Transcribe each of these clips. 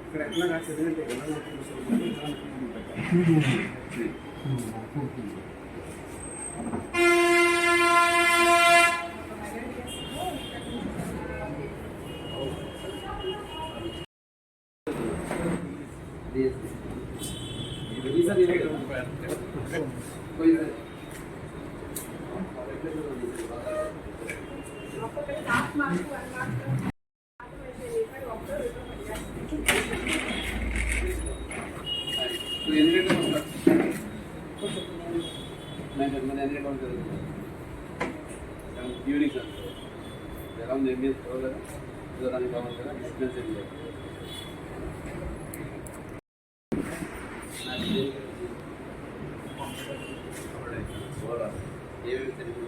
ఇక్కడ ఎట్లా చదివితే ఈవినింగ్ సార్ అరౌండ్ ఎంబీఎస్ దానికి కావాలి కదా డిస్టెన్స్ ఏమేమి తెలుగు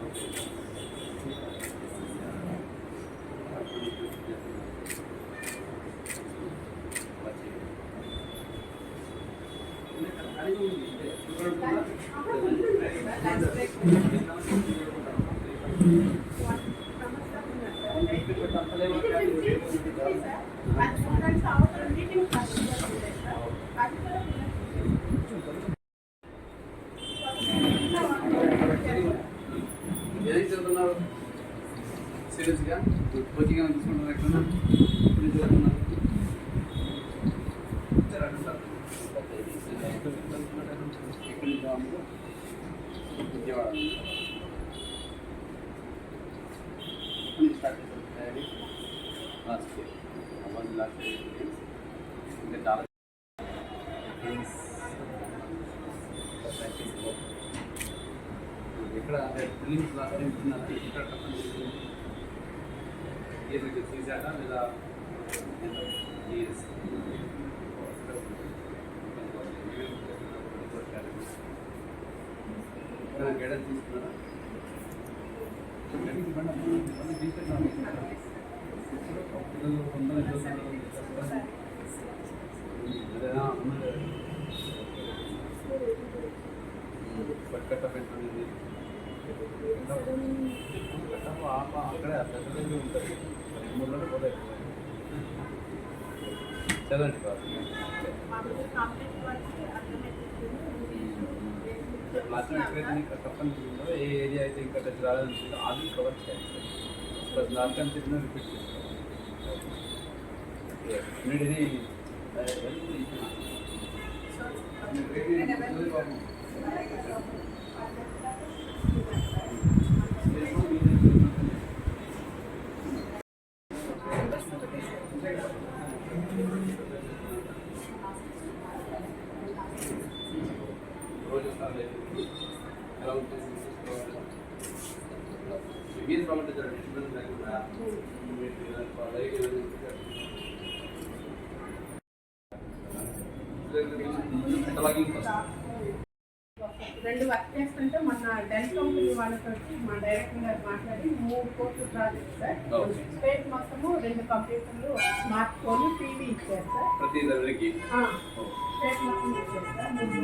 ఏదైతే చదువుతున్నారు సీరియస్గా కోచింగ్ ఏమైనా తీసుకుంటున్నారు ఎట్లా చదువుతున్నారు విజయవాడ స్టార్ట్ చేశారు తయారీ లాస్ట్ ఇంకా చాలా ఎక్కడ ఫిలిమ్స్ లాస్ట్ టైం ఇచ్చినారా ఎక్కడ ఏది తీసాక లేదా గైడెన్స్ తీసుకున్నారా పట్టుకట్ట పెట్టుకునేది అక్కడే అర్థం ఉంటుంది 3 రోజులు పోతే చదవండి కాదు లాస్ట్ ఎక్కడైతే తప్పనిస్తుందో ఏ ఏరియా అయితే ఇంకా టచ్ రాలేదంటుందో అది కవర్ చేయాలి సార్ దానికని చెప్పిన రిపీట్ చేసుకోవాలి మీరు ఇది రెండు వర్క్ చేస్తుంటే మన డెల్ కంపెనీ వాళ్ళతో మా డైరెక్టర్ గారు మాట్లాడి 3 కోర్సులు ప్రాజెక్ట్ సార్ స్టేట్ మొత్తము 2 కంప్యూటర్లు స్మార్ట్ ఫోన్ టీవీ ఇచ్చారు సార్ ప్రతి స్టేట్ మొత్తం ఇచ్చారు సార్ 15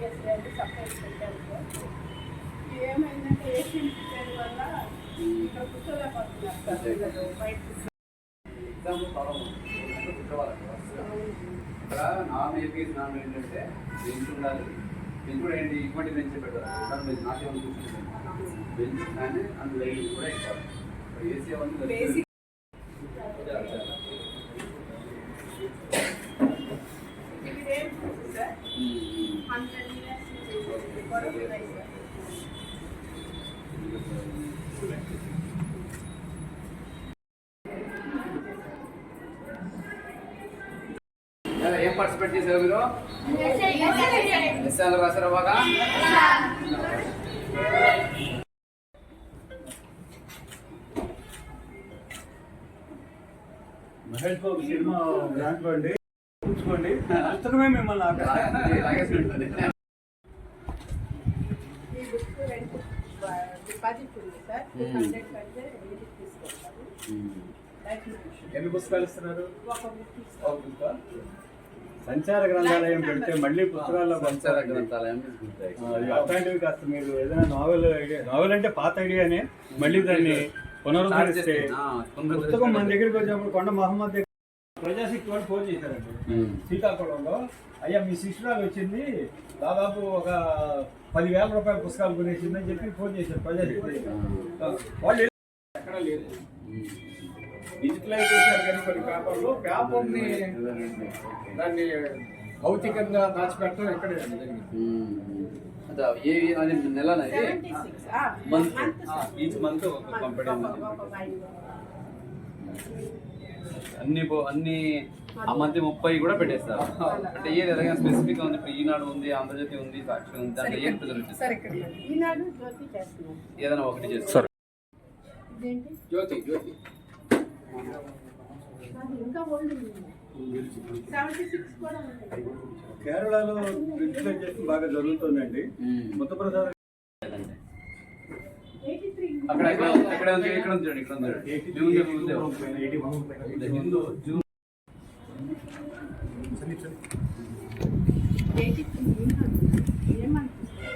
డేస్లో సపరేట్ పెట్టారు సార్ ఏమైందంటే ఏషియన్ పేరు వల్ల ఇక్కడ కూర్చోలేకపోతున్నారు సార్ బయట ఇక్కడ నాన్ ఏపీఎస్ నాన్ ఏంటంటే బెంచ్ ఉండాలి బెంచ్ కూడా ఏంటి ఇటువంటి బెంచ్ పెట్టారు మీరు నాకేమో చూసుకుంటాను బెంచ్ కానీ అందులో లైట్ కూడా ఇస్తారు ఏసీ అవన్నీ ఏం పార్టిసిపేట్ చేశారు మీరు ఎస్ఐ రాశారా బాగా మహేష్ బాబు సినిమా దాంట్లోండి చూసుకోండి పుస్తకమే మిమ్మల్ని ఎన్ని పుస్తకాలు ఇస్తున్నారు? సంచార గ్రంథాలయం పెడితే మళ్ళీ పుస్తకాల్లో సంచార గ్రంథాలయం is good idea. అది అట్లాంటివి కాస్త మీరు ఏదైనా నావెల్ అంటే పాత ఐడియానే మళ్ళీ దాన్ని పునరుద్ధరిస్తే పుస్తకం మన దగ్గరికి వచ్చినప్పుడు కొండ మహమ్మద్ దగ్గర ప్రజాశక్తి వాళ్ళు ఫోన్ చేశారండి శ్రీకాకుళంలో. అయ్యా మీ శిష్యురాలు వచ్చింది దాదాపు ఒక 10,000 రూపాయల పుస్తకాలు కొనేసిందని చెప్పి ఫోన్ చేశారు ప్రజాశక్తి వాళ్ళు. ఎక్కడ లేదు డిజిటలైజ్ చేశారు కానీ కొన్ని పేపర్లో పేపర్ని దాన్ని భౌతికంగా దాచిపెట్టడం ఎక్కడ నెల 76 ఈచ్ మంత్ ఒక పంపడం అన్ని ఆ మంత్ 30 కూడా పెట్టేస్తారు. అంటే ఏది ఎలాగైనా స్పెసిఫిక్ గా ఉంది. ఇప్పుడు ఈనాడు ఉంది, ఆంధ్రజ్యోతి ఉంది, సాక్షి ఉంది, దాంట్లో ఏది ప్రిజర్వ్ చేస్తారు ఈనాడు జ్యోతి చేస్తున్నాం. ఏదైనా ఒకటి చేస్తారు. ఇదేంటి జ్యోతి అది ఇంకా ఓల్డ్ ఉంది. 76 కూడా ఉంటుంది. కేరళలో డిజిటలైజేషన్ బాగా జరుగుతుందండి. ముత్తప్రసాద్ 83 అక్కడ ఇక్కడ ఉంది చూడండి, ఇక్కడ ఉంది హిందూ జూన్ 83 ఏమనిపిస్తుంది?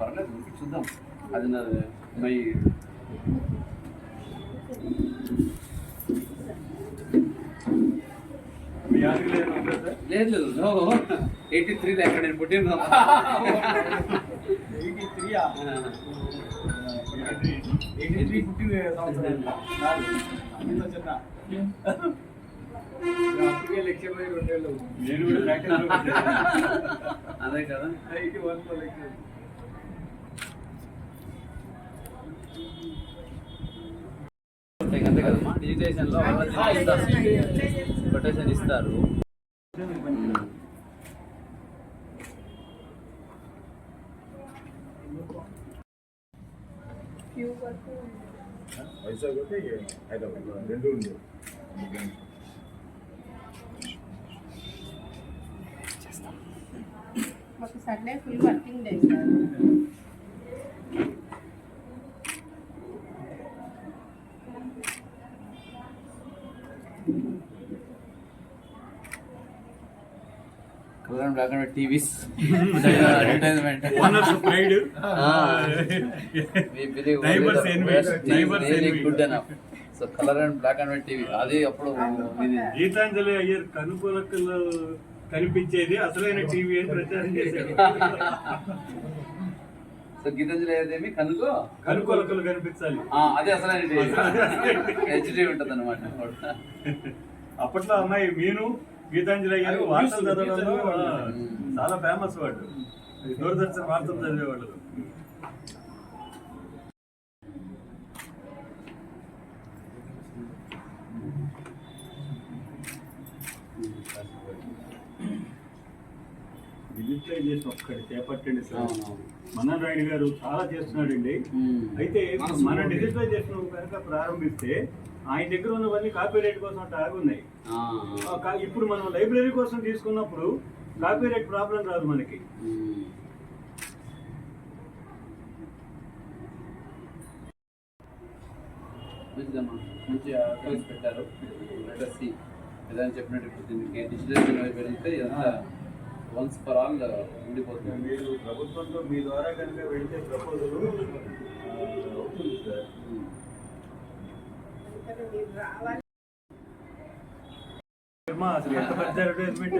పర్లేదు చూద్దాం. అది మై లేదు 83 ఎక్కడ నేను పుట్టిన 83 పుట్టి అదే కదా. అంతే కదమ్మా, డిజిటేషన్ లో కొటేషన్ ఇస్తారు. వైజాగ్ ఒకటి హైదరాబాద్ రెండు ఉంది. ఒక Sunday full working day sir. Colour and black and white TVs advertisement good enough. So colour and black and white TV అది అప్పుడు గీతాంజలి అయ్యర్ కనుకొలకలు కనిపించేది అసలైన టీవీ అని ప్రచారం చేశాడు. సో గీతాంజలి అయ్యేదేమి కనుకొలకలు కనిపించాలి, అదే అసలైన టీవీ. హెచ్డి ఉంటుంది అనమాట. అప్పట్లో అమ్మాయి మీను గీతాంజలి అయ్యారు వార్తలు చదవడంలో చాలా ఫేమస్ వాడు. దూరదర్శన్ వార్తలు చదివేవాళ్ళు. డిజిటలైజేషన్ ఒక్కటి చేపట్టండి సార్. మనన్ రాయుడు గారు చాలా చేస్తున్నాడండి. అయితే మన డిజిటలైజేషన్ కనుక ప్రారంభిస్తే ఆయన దగ్గర ఉన్నవన్నీ కాపీరైట్ కోసం ఆగున్నాయి. ఇప్పుడు మనం లైబ్రరీ కోసం తీసుకున్నప్పుడు కాపీరైట్ ప్రాబ్లం రాదు మనకి. మంచిగా పెట్టారు. ఏదైనా చెప్పినట్టు డిజిటల్ పెరిగితే వన్స్ ఫర్ ఆల్ ఉండిపోతుంది. మీరు ప్రభుత్వంతో మీ ద్వారా కనుక వెళితే ప్రపోజల్ అవుతుంది సార్. అసలు ఎంత పెద్ద అడ్వర్టైజ్మెంట్.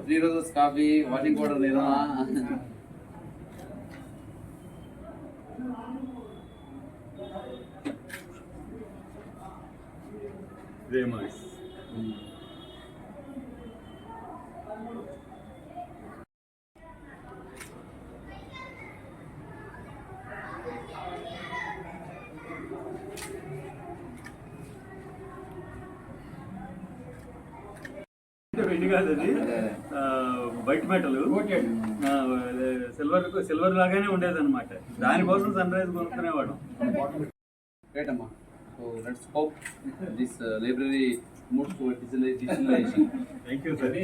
3 రోజెస్ కాఫీ వాటి కూడా నిర్మా రేమాస్ వెండి కాదు అది, వైట్ మెటల్ సిల్వర్ లాగానే ఉండేది అనమాట. దానికోసం సన్ రైజ్ కొనుక్కునేవాడు. Great, Amma. So let's hope this library moves towards digitalization. Thank you, sir. Try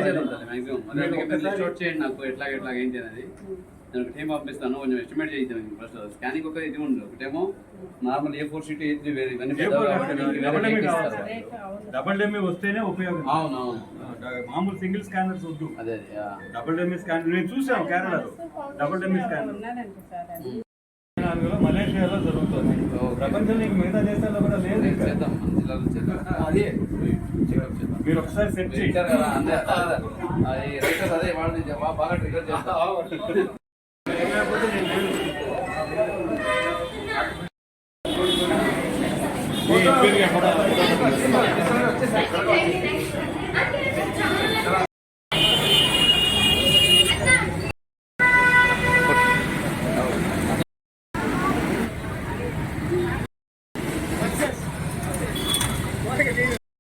చేద్దాం సార్ మాక్సిమం. అదే షార్ట్ చేయండి నాకు ఎట్లాగ ఏంటి అనేది. నేను ఒక టీం పంపిస్తాను, కొంచెం ఎస్టిమేట్ చేద్దాం. ఫస్ట్ స్కానింగ్ ఒక ఇది ఉండదు, ఒకటేమో నార్మల్ A4 షీట్ A3 వేరే ఇవన్నీ డబుల్ డెమ్మి వస్తేనే ఉపయోగం. అవునవును, మామూలు సింగిల్ స్కానర్స్ వద్దు. అదే డబుల్ డెమ్మి స్కానర్ నేను చూసాను కేరళలో. డబుల్ డెమ్మి స్కానర్ ఉన్నారంట సార్ అది. మలేషియాలో జరుగుతుంది. ప్రపంచంలో మిగతా దేశాల్లో కూడా లేదు. చేద్దాం, మన జిల్లాలో చేద్దాం. అదే చెకప్ చేద్దాం. మీరు ఒకసారి సెట్ చేయండి. రైటర్ కదా, అదే రైటర్ అదే వాళ్ళని బాగా ట్రిగర్ చేస్తాం. లేకపోతే నేను వచ్చేసాయి.